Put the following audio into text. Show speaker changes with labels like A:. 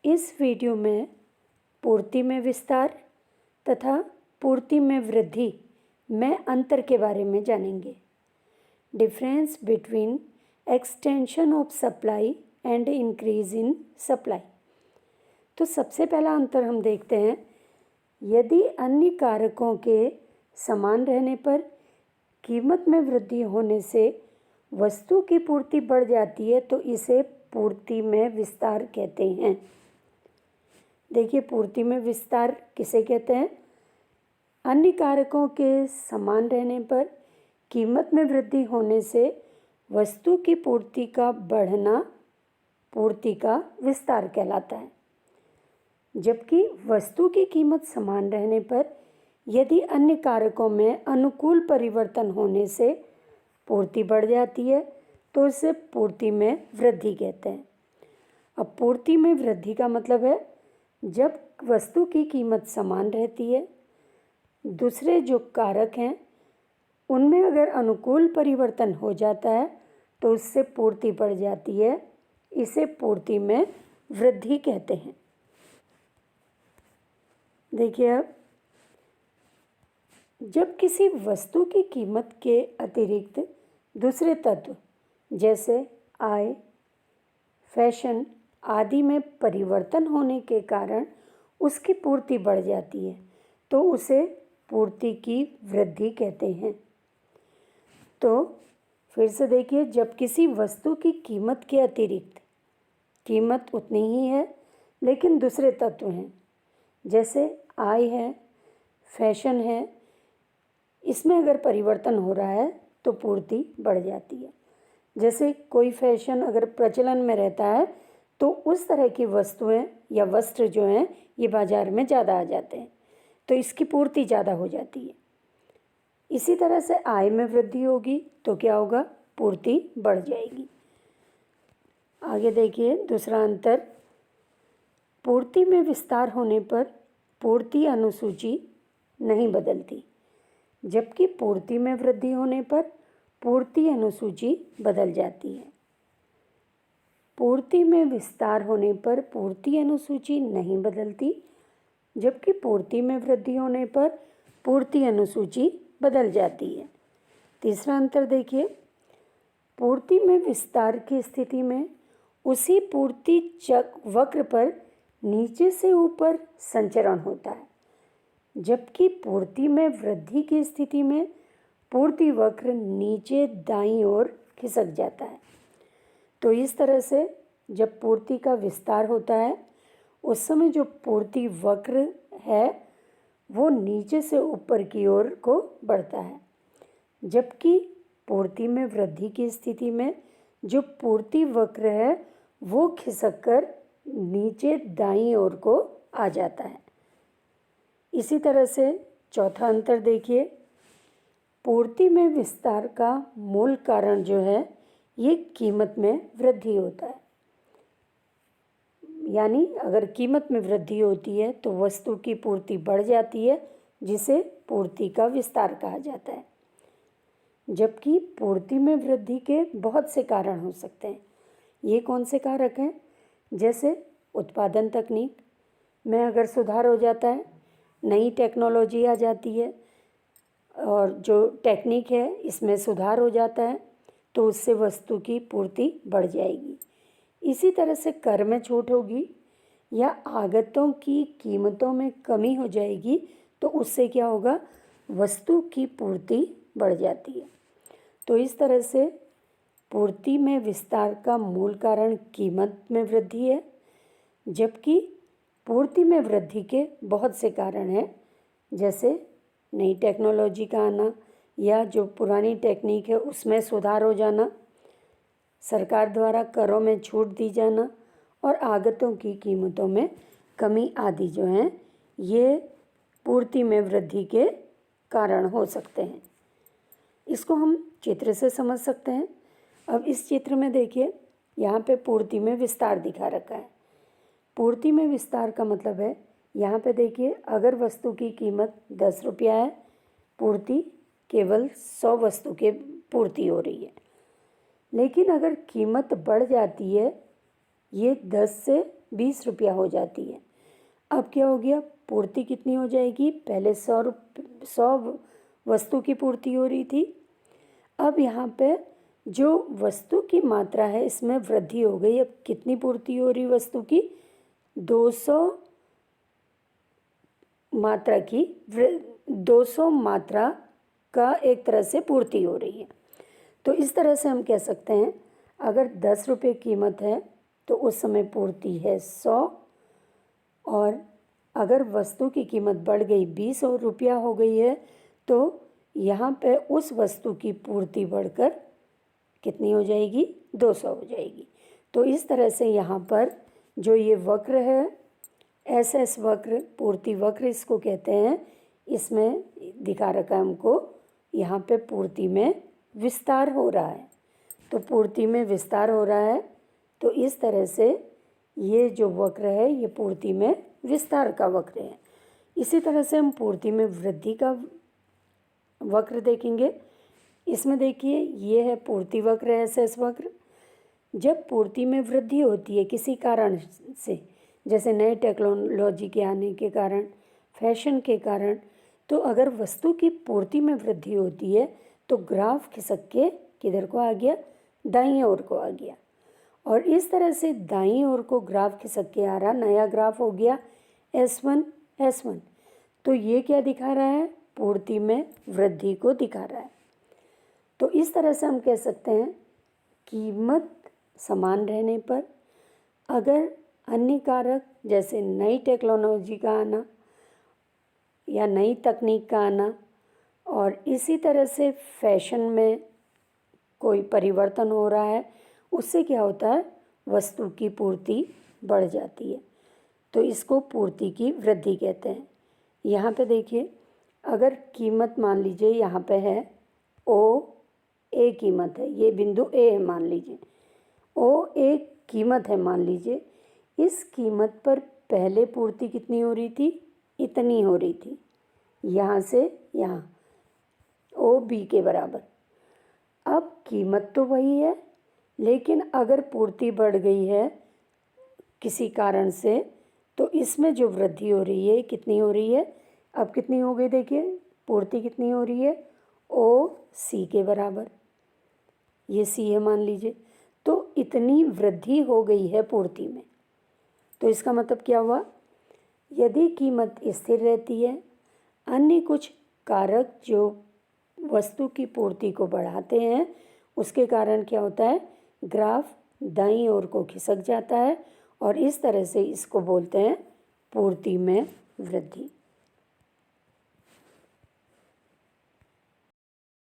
A: इस वीडियो में पूर्ति में विस्तार तथा पूर्ति में वृद्धि में अंतर के बारे में जानेंगे। Difference between extension of supply and increase in supply. तो सबसे पहला अंतर हम देखते हैं, यदि अन्य कारकों के समान रहने पर कीमत में वृद्धि होने से वस्तु की पूर्ति बढ़ जाती है तो इसे पूर्ति में विस्तार कहते हैं। देखिए, पूर्ति में विस्तार किसे कहते हैं? अन्य कारकों के समान रहने पर कीमत में वृद्धि होने से वस्तु की पूर्ति का बढ़ना पूर्ति का विस्तार कहलाता है। जबकि वस्तु की कीमत समान रहने पर यदि अन्य कारकों में अनुकूल परिवर्तन होने से पूर्ति बढ़ जाती है तो इसे पूर्ति में वृद्धि कहते हैं। अब पूर्ति में वृद्धि का मतलब है जब वस्तु की कीमत समान रहती है, दूसरे जो कारक हैं उनमें अगर अनुकूल परिवर्तन हो जाता है तो उससे पूर्ति बढ़ जाती है, इसे पूर्ति में वृद्धि कहते हैं। देखिए, अब जब किसी वस्तु की कीमत के अतिरिक्त दूसरे तत्व जैसे आय, फैशन आदि में परिवर्तन होने के कारण उसकी पूर्ति बढ़ जाती है तो उसे पूर्ति की वृद्धि कहते हैं। तो फिर से देखिए, जब किसी वस्तु की कीमत के अतिरिक्त कीमत उतनी ही है लेकिन दूसरे तत्व हैं जैसे आय है, फैशन है, इसमें अगर परिवर्तन हो रहा है तो पूर्ति बढ़ जाती है। जैसे कोई फैशन अगर प्रचलन में रहता है तो उस तरह की वस्तुएं या वस्त्र जो हैं ये बाज़ार में ज़्यादा आ जाते हैं तो इसकी पूर्ति ज़्यादा हो जाती है। इसी तरह से आय में वृद्धि होगी तो क्या होगा? पूर्ति बढ़ जाएगी। आगे देखिए, दूसरा अंतर, पूर्ति में विस्तार होने पर पूर्ति अनुसूची नहीं बदलती, जबकि पूर्ति में वृद्धि होने पर पूर्ति अनुसूची बदल जाती है। पूर्ति में विस्तार होने पर पूर्ति अनुसूची नहीं बदलती, जबकि पूर्ति में वृद्धि होने पर पूर्ति अनुसूची बदल जाती है। तीसरा अंतर देखिए, पूर्ति में विस्तार की स्थिति में उसी पूर्ति वक्र पर नीचे से ऊपर संचरण होता है, जबकि पूर्ति में वृद्धि की स्थिति में पूर्ति वक्र नीचे दाईं ओर खिसक जाता है। तो इस तरह से जब पूर्ति का विस्तार होता है उस समय जो पूर्ति वक्र है वो नीचे से ऊपर की ओर को बढ़ता है, जबकि पूर्ति में वृद्धि की स्थिति में जो पूर्ति वक्र है वो खिसक नीचे दाईं ओर को आ जाता है। इसी तरह से चौथा अंतर देखिए, पूर्ति में विस्तार का मूल कारण जो है ये कीमत में वृद्धि होता है। यानी अगर कीमत में वृद्धि होती है तो वस्तु की पूर्ति बढ़ जाती है, जिसे पूर्ति का विस्तार कहा जाता है। जबकि पूर्ति में वृद्धि के बहुत से कारण हो सकते हैं। ये कौन से कारक हैं? जैसे उत्पादन तकनीक में अगर सुधार हो जाता है, नई टेक्नोलॉजी आ जाती है और जो टेक्निक है इसमें सुधार हो जाता है तो उससे वस्तु की पूर्ति बढ़ जाएगी। इसी तरह से कर में छूट होगी या आगतों की कीमतों में कमी हो जाएगी तो उससे क्या होगा? वस्तु की पूर्ति बढ़ जाती है। तो इस तरह से पूर्ति में विस्तार का मूल कारण कीमत में वृद्धि है, जबकि पूर्ति में वृद्धि के बहुत से कारण हैं, जैसे नई टेक्नोलॉजी का आना या जो पुरानी टेक्निक है उसमें सुधार हो जाना, सरकार द्वारा करों में छूट दी जाना और आगतों की कीमतों में कमी आदि जो हैं ये पूर्ति में वृद्धि के कारण हो सकते हैं। इसको हम चित्र से समझ सकते हैं। अब इस चित्र में देखिए, यहाँ पे पूर्ति में विस्तार दिखा रखा है। पूर्ति में विस्तार का मतलब है, यहाँ पे देखिए, अगर वस्तु की कीमत 10 रुपया है, पूर्ति केवल 100 वस्तु के पूर्ति हो रही है। लेकिन अगर कीमत बढ़ जाती है, ये 10 से 20 रुपया हो जाती है। अब क्या हो गया, पूर्ति कितनी हो जाएगी, पहले 100 वस्तु की पूर्ति हो रही थी, अब यहाँ पे जो वस्तु की मात्रा है इसमें वृद्धि हो गई। अब कितनी पूर्ति हो रही वस्तु की, 200 मात्रा की 200 मात्रा का एक तरह से पूर्ति हो रही है। तो इस तरह से हम कह सकते हैं अगर 10 रुपये कीमत है तो उस समय पूर्ति है 100, और अगर वस्तु की कीमत बढ़ गई 20 रुपया हो गई है तो यहाँ पे उस वस्तु की पूर्ति बढ़कर कितनी हो जाएगी, 200 हो जाएगी। तो इस तरह से यहाँ पर जो ये वक्र है, SS वक्र, पूर्ति वक्र इसको कहते हैं, इसमें दिखा रखा है हमको, यहाँ पे पूर्ति में विस्तार हो रहा है। तो पूर्ति में विस्तार हो रहा है, तो इस तरह से ये जो वक्र है ये पूर्ति में विस्तार का वक्र है। इसी तरह से हम पूर्ति में वृद्धि का वक्र देखेंगे। इसमें देखिए ये है पूर्ति वक्र, SS वक्र। जब पूर्ति में वृद्धि होती है किसी कारण से, जैसे नए टेक्नोलॉजी के आने के कारण, फैशन के कारण, तो अगर वस्तु की पूर्ति में वृद्धि होती है तो ग्राफ खिसक के किधर को आ गया, दाईं ओर को आ गया। और इस तरह से दाईं ओर को ग्राफ खिसक के आ रहा, नया ग्राफ हो गया S1 S1। तो ये क्या दिखा रहा है, पूर्ति में वृद्धि को दिखा रहा है। तो इस तरह से हम कह सकते हैं कीमत समान रहने पर अगर अन्य कारक जैसे नई टेक्नोलॉजी का आना या नई तकनीक का आना और इसी तरह से फैशन में कोई परिवर्तन हो रहा है, उससे क्या होता है, वस्तु की पूर्ति बढ़ जाती है। तो इसको पूर्ति की वृद्धि कहते हैं। यहाँ पे देखिए अगर कीमत मान लीजिए यहाँ पे है OA कीमत है, ये बिंदु A है मान लीजिए, OA कीमत है मान लीजिए, इस कीमत पर पहले पूर्ति कितनी हो रही थी, इतनी हो रही थी, यहाँ से यहाँ OB के बराबर। अब कीमत तो वही है, लेकिन अगर पूर्ति बढ़ गई है किसी कारण से तो इसमें जो वृद्धि हो रही है कितनी हो रही है, अब कितनी हो गई, देखिए पूर्ति कितनी हो रही है, OC के बराबर, ये C है मान लीजिए। तो इतनी वृद्धि हो गई है पूर्ति में। तो इसका मतलब क्या हुआ, यदि कीमत स्थिर रहती है, अन्य कुछ कारक जो वस्तु की पूर्ति को बढ़ाते हैं उसके कारण क्या होता है, ग्राफ दाईं ओर को खिसक जाता है और इस तरह से इसको बोलते हैं पूर्ति में वृद्धि।